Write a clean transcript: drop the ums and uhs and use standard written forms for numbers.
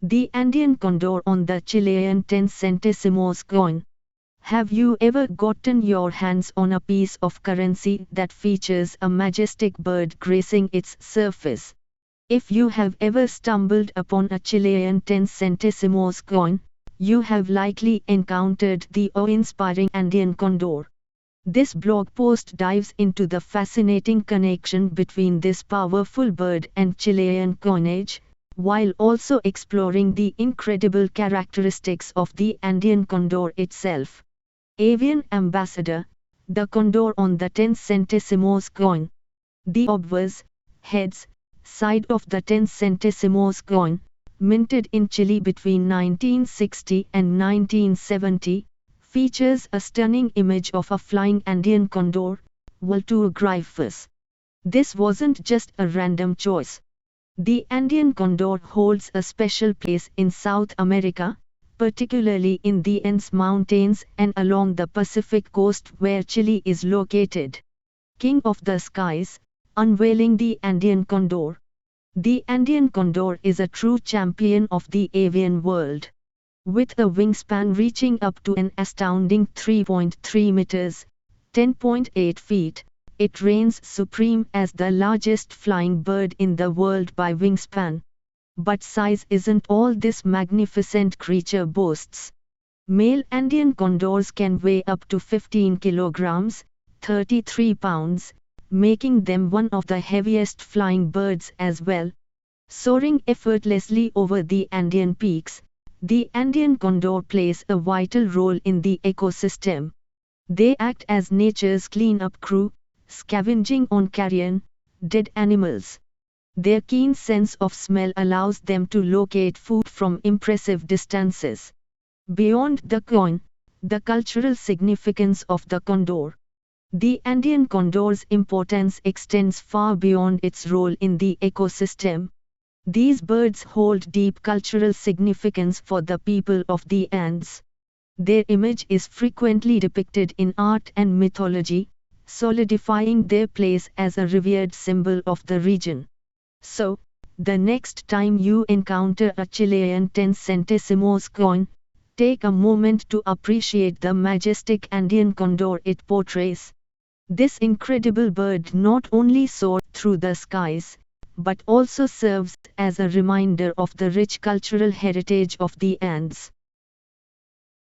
The Andean condor on the Chilean 10 centésimos coin. Have you ever gotten your hands on a piece of currency that features a majestic bird gracing its surface? If you have ever stumbled upon a Chilean 10 centésimos coin, you have likely encountered the awe-inspiring Andean condor. This blog post dives into the fascinating connection between this powerful bird and Chilean coinage, while also exploring the incredible characteristics of the Andean condor itself. Avian Ambassador, the condor on the 10 centésimos coin. The obverse, heads, side of the 10 centésimos coin, minted in Chile between 1960 and 1970, features a stunning image of a flying Andean condor, Vultur gryphus. This wasn't just a random choice. The Andean condor holds a special place in South America, particularly in the Andes Mountains and along the Pacific coast where Chile is located. King of the skies, unveiling the Andean condor. The Andean condor is a true champion of the avian world. With a wingspan reaching up to an astounding 3.3 meters, 10.8 feet, it reigns supreme as the largest flying bird in the world by wingspan. But size isn't all this magnificent creature boasts. Male Andean condors can weigh up to 15 kilograms, 33 pounds, making them one of the heaviest flying birds as well. Soaring effortlessly over the Andean peaks, the Andean condor plays a vital role in the ecosystem. They act as nature's cleanup crew, scavenging on carrion, dead animals. Their keen sense of smell allows them to locate food from impressive distances. Beyond the coin, the cultural significance of the condor. The Andean condor's importance extends far beyond its role in the ecosystem. These birds hold deep cultural significance for the people of the Andes. Their image is frequently depicted in art and mythology, solidifying their place as a revered symbol of the region. So, the next time you encounter a Chilean 10 centésimos coin, take a moment to appreciate the majestic Andean condor it portrays. This incredible bird not only soars through the skies, but also serves as a reminder of the rich cultural heritage of the Andes.